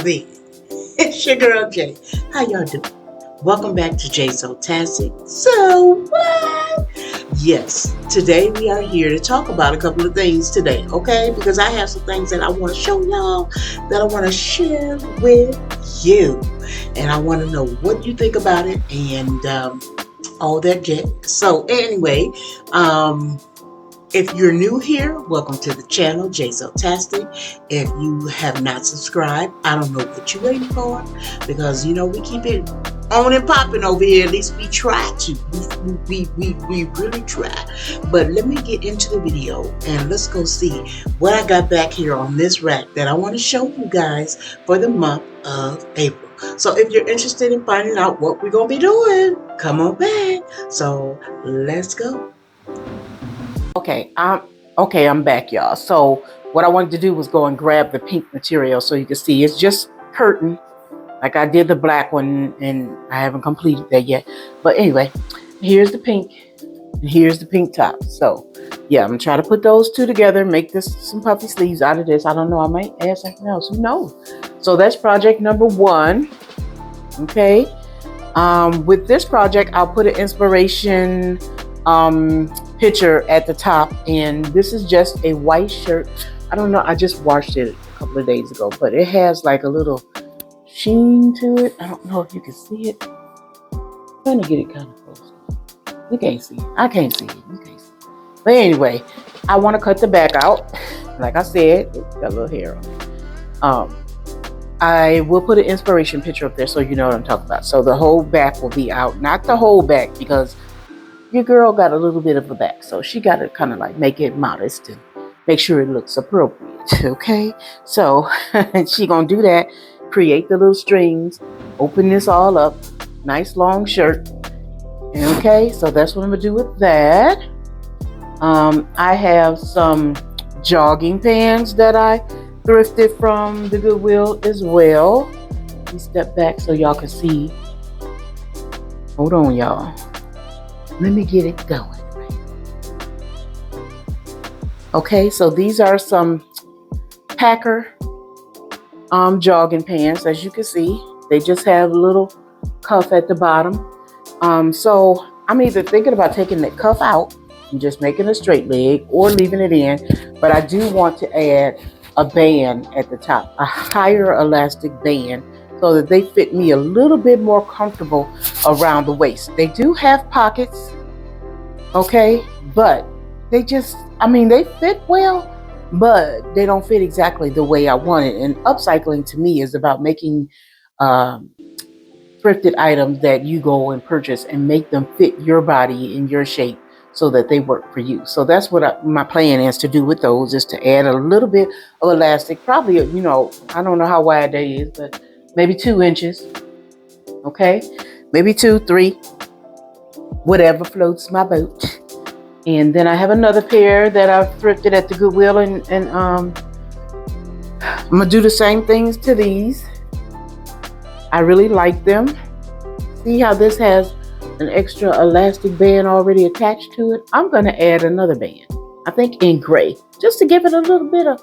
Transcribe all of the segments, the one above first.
Clothing. It's your girl Jay. How y'all doing? Welcome back to Jay's Tastic. So what? Yes, today we are here to talk about a couple of things today, okay? Because I have some things that I want to show y'all, that I want to share with you. And I want to know what you think about it and all that jazz. So anyway, if you're new here, welcome to the channel, Jay's Tastic. If you have not subscribed, I don't know what you're waiting for, because you know we keep it on and popping over here. At least we try to. We really try. But let me get into the video and let's go see what I got back here on this rack that I want to show you guys for the month of April. So if you're interested in finding out what we're going to be doing, come on back. So let's go. Okay, I'm back, y'all. So what I wanted to do was go and grab the pink material so you can see it's just curtain, like I did the black one, and I haven't completed that yet. But anyway, here's the pink, and here's the pink top. So yeah, I'm gonna try to put those two together, make this some puffy sleeves out of this. I don't know, I might add something else, who knows? So that's project number one. Okay, with this project, I'll put an inspiration picture at the top, and this is just a white shirt. I don't know, I just washed it a couple of days ago, but it has like a little sheen to it. I don't know if you can see it. I'm trying to get it kind of close. You can't see it. I can't see it. You can't see it. But anyway, I want to cut the back out. Like I said, it's got a little hair on it. I will put an inspiration picture up there so you know what I'm talking about. So the whole back will be out. Not the whole back, because your girl got a little bit of a back, so she got to kind of like make it modest and make sure it looks appropriate. Okay, so she gonna do that, create the little strings, open this all up, nice long shirt. Okay, so that's what I'm gonna do with that. I have some jogging pants that I thrifted from the Goodwill as well. Let me step back so y'all can see. Hold on, y'all. Let me get it going. Okay, so these are some Packer jogging pants. As you can see, they just have a little cuff at the bottom. So I'm either thinking about taking the cuff out and just making a straight leg, or leaving it in. But I do want to add a band at the top, a higher elastic band, so that they fit me a little bit more comfortable around the waist. They do have pockets, okay, but they just, they fit well, but they don't fit exactly the way I want it. And upcycling to me is about making thrifted items that you go and purchase and make them fit your body and your shape so that they work for you. So that's what my plan is to do with those, is to add a little bit of elastic, probably, I don't know how wide that is, but maybe 2 inches. Okay, maybe 2, 3, whatever floats my boat. And then I have another pair that I've thrifted at the Goodwill, and I'm gonna do the same things to these. I really like them. See how this has an extra elastic band already attached to it? I'm gonna add another band, I think in gray, just to give it a little bit of,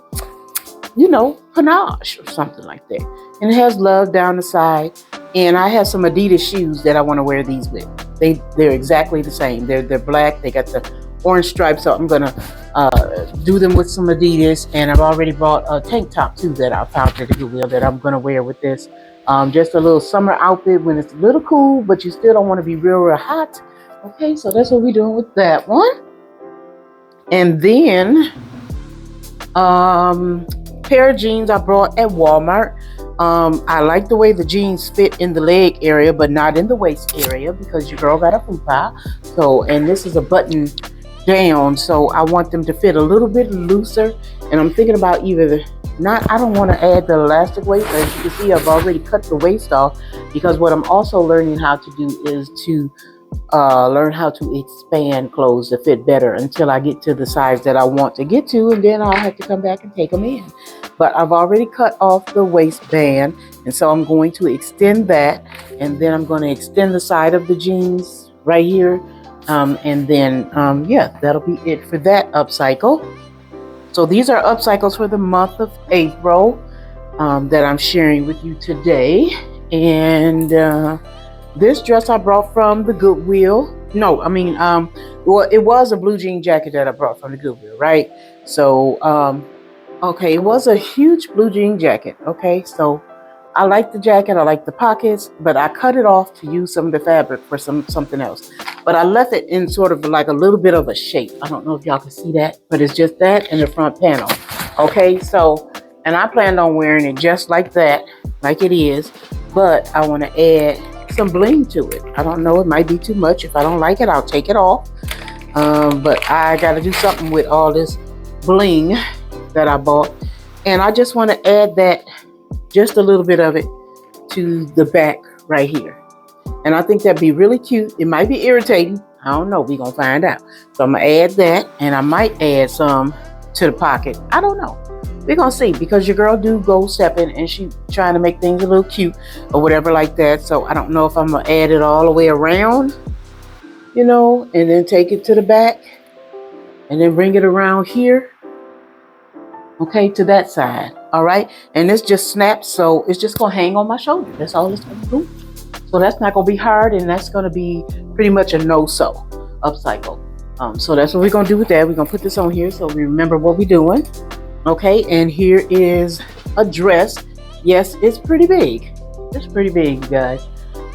panache or something like that. And it has love down the side. And I have some Adidas shoes that I want to wear these with. They're exactly the same. They're black. They got the orange stripes. So I'm gonna do them with some Adidas. And I've already bought a tank top too that I found at the Goodwill that I'm gonna wear with this. Just a little summer outfit when it's a little cool, but you still don't want to be real hot. Okay, so that's what we're doing with that one. And then pair of jeans I brought at Walmart. I like the way the jeans fit in the leg area, but not in the waist area, because your girl got a fupa. So, and this is a button down, so I want them to fit a little bit looser. And I'm thinking about I don't want to add the elastic waist. As you can see, I've already cut the waist off, because what I'm also learning how to do is to learn how to expand clothes to fit better until I get to the size that I want to get to, and then I'll have to come back and take them in. But I've already cut off the waistband, and so I'm going to extend that, and then I'm going to extend the side of the jeans right here, and then that'll be it for that upcycle. So these are upcycles for the month of April. that I'm sharing with you today. And this dress I brought from the Goodwill. No, I mean, well, it was a blue jean jacket that I brought from the Goodwill, right? So, okay, it was a huge blue jean jacket. Okay, so I like the jacket, I like the pockets, but I cut it off to use some of the fabric for something else. But I left it in sort of like a little bit of a shape. I don't know if y'all can see that, but it's just that in the front panel. Okay, so, and I planned on wearing it just like that, like it is, but I want to add some bling to it. I don't know, it might be too much. If I don't like it, I'll take it off. But I got to do something with all this bling that I bought. And I just want to add that, just a little bit of it, to the back right here. And I think that'd be really cute. It might be irritating. I don't know. We're going to find out. So I'm going to add that, and I might add some to the pocket. I don't know. We're going to see, because your girl do go stepping and she trying to make things a little cute or whatever like that. So I don't know if I'm going to add it all the way around, you know, and then take it to the back and then bring it around here. Okay, to that side. All right. And this just snaps. So it's just going to hang on my shoulder. That's all it's going to do. So that's not going to be hard. And that's going to be pretty much a no-sew upcycle. So that's what we're going to do with that. We're going to put this on here so we remember what we're doing. Okay. And here is a dress. Yes, it's pretty big. It's pretty big, you guys.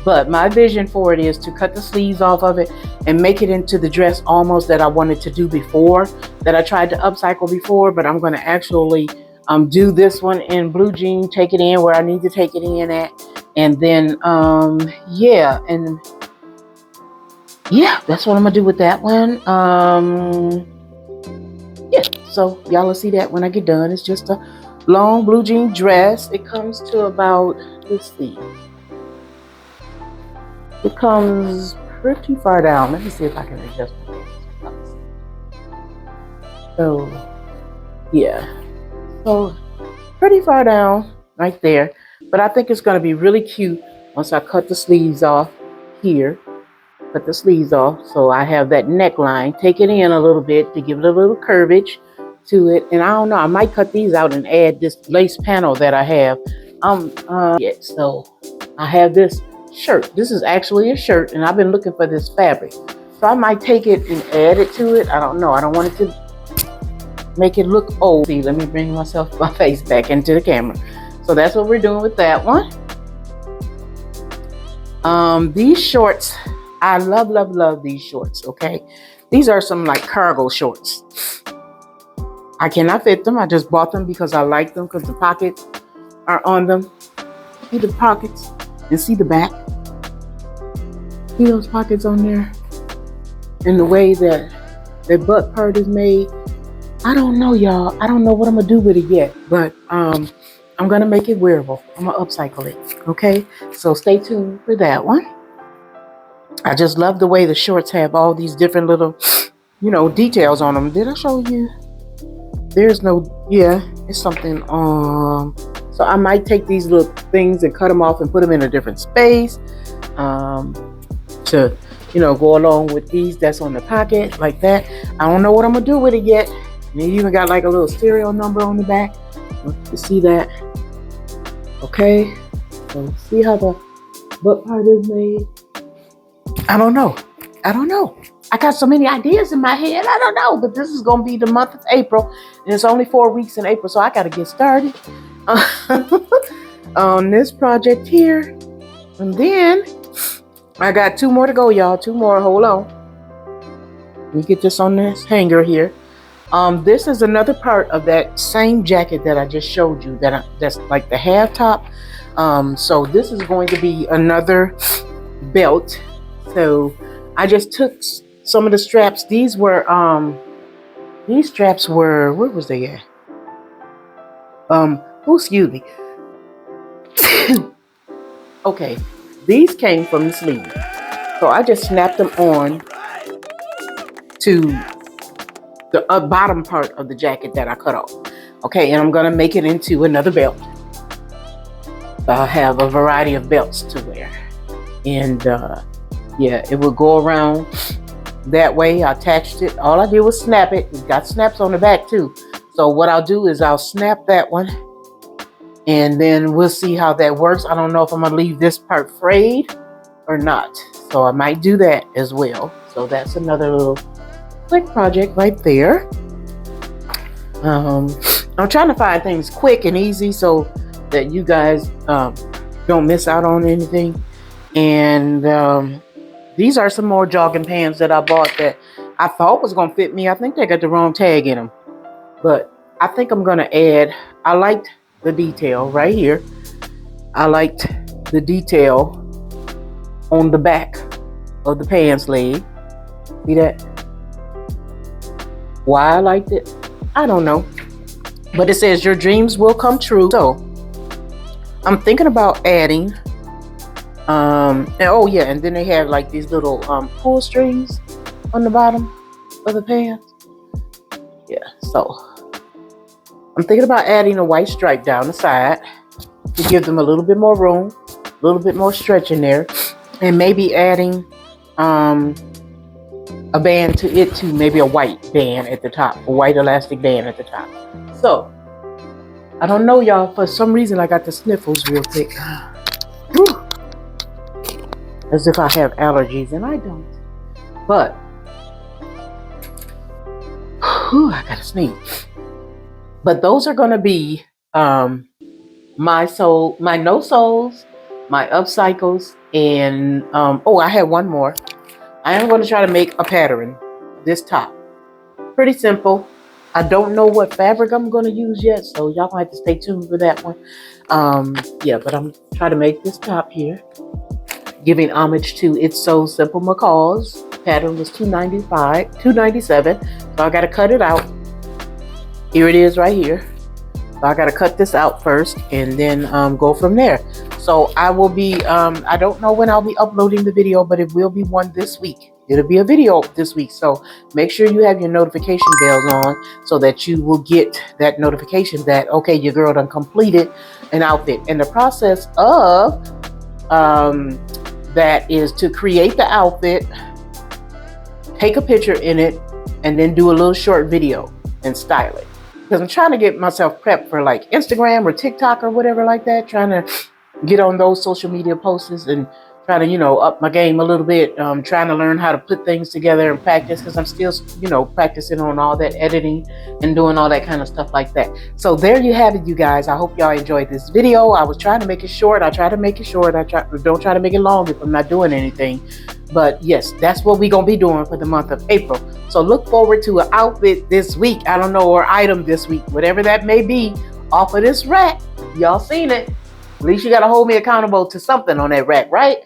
But my vision for it is to cut the sleeves off of it and make it into the dress almost that I wanted to do before, that I tried to upcycle before. But I'm going to actually do this one in blue jean, take it in where I need to take it in at. And then, yeah, that's what I'm going to do with that one. Yeah, so y'all will see that when I get done. It's just a long blue jean dress. It comes to about, let's see. It comes pretty far down. Let me see if I can adjust my face. So, yeah. So, pretty far down right there. But I think it's going to be really cute once I cut the sleeves off here. Cut the sleeves off. So I have that neckline. Take it in a little bit to give it a little curvage to it. And I don't know. I might cut these out and add this lace panel that I have. So I have this shirt. This is actually a shirt, and I've been looking for this fabric. So I might take it and add it to it. I don't know. I don't want it to make it look old. See, let me bring my face back into the camera. So that's what we're doing with that one. These shorts, I love these shorts, okay? These are some like cargo shorts. I cannot fit them. I just bought them because I like them because the pockets are on them. See the pockets and see the back. See those pockets on there? And the way that the butt part is made. I don't know, y'all. I don't know what I'm going to do with it yet. But I'm going to make it wearable. I'm going to upcycle it. Okay? So stay tuned for that one. I just love the way the shorts have all these different little, details on them. Did I show you? There's no, it's something. So I might take these little things and cut them off and put them in a different space. To go along with these that's on the pocket like that. I don't know what I'm gonna do with it yet. And it even got like a little serial number on the back. You see that? Okay. So see how the butt part is made? I don't know. I got so many ideas in my head. I don't know. But this is gonna be the month of April, and it's only 4 weeks in April, so I gotta get started on this project here. And then I got 2 more to go, y'all. 2 more. Hold on. Let me get this on this hanger here. This is another part of that same jacket that I just showed you. That's like the half top. So this is going to be another belt. So I just took some of the straps. These straps were, where was they at? Excuse me. Okay. These came from the sleeve. So I just snapped them on to the bottom part of the jacket that I cut off. Okay, and I'm going to make it into another belt. I'll have a variety of belts to wear. And it will go around that way. I attached it. All I did was snap it. It's got snaps on the back too. So what I'll do is I'll snap that one And then we'll see how that works. I don't know if I'm gonna leave this part frayed or not. So I might do that as well. So that's another little quick project right there. I'm trying to find things quick and easy so that you guys don't miss out on anything. And these are some more jogging pants that I bought that I thought was gonna fit me. I think they got the wrong tag in them, but I think I'm gonna add. I liked the detail right here. I liked the detail on the back of the pants leg. See that? Why I liked it, I don't know. But it says your dreams will come true. So I'm thinking about adding and oh yeah, and then they have like these little pull strings on the bottom of the pants. Yeah, so I'm thinking about adding a white stripe down the side to give them a little bit more room, a little bit more stretch in there, and maybe adding a band to it too, maybe a white band at the top, a white elastic band at the top. So I don't know, y'all, for some reason I got the sniffles real quick. Whew. As if I have allergies, and I don't. But I gotta sneeze. But those are gonna be my no soles, my upcycles, and oh, I have one more. I am gonna try to make a pattern. This top, pretty simple. I don't know what fabric I'm gonna use yet, so y'all might have to stay tuned for that one. Yeah, but I'm trying to make this top here, giving homage to It's So Simple McCall's pattern was $297. So I gotta cut it out. Here it is right here. So I gotta cut this out first and then go from there. So I will be, I don't know when I'll be uploading the video, but it will be one this week. It'll be a video this week. So make sure you have your notification bells on so that you will get that notification that, okay, your girl done completed an outfit. And the process of that is to create the outfit, take a picture in it, and then do a little short video and style it. Because I'm trying to get myself prepped for like Instagram or TikTok or whatever like that, trying to get on those social media posts and trying to, you know, up my game a little bit, trying to learn how to put things together and practice, because I'm still, you know, practicing on all that editing and doing all that kind of stuff like that. So there you have it, you guys. I hope y'all enjoyed this video. I was trying to make it short. I try to make it short. Don't try to make it long if I'm not doing anything. But yes, that's what we're going to be doing for the month of April. So look forward to an outfit this week. I don't know, or item this week, whatever that may be, off of this rack. Y'all seen it. At least you got to hold me accountable to something on that rack, right?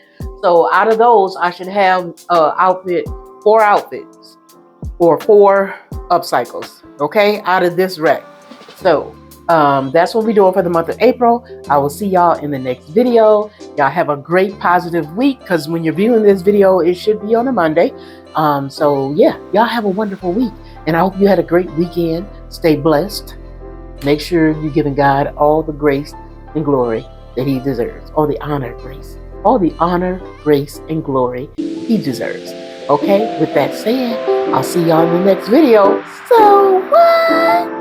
So out of those, I should have 4 outfits or 4 upcycles, okay, out of this rack. So that's what we're doing for the month of April. I will see y'all in the next video. Y'all have a great positive week, because when you're viewing this video, it should be on a Monday. So yeah, y'all have a wonderful week, and I hope you had a great weekend. Stay blessed. Make sure you're giving God all the grace and glory that he deserves, all the honor, grace, and glory he deserves. Okay, with that said, I'll see y'all in the next video. So what?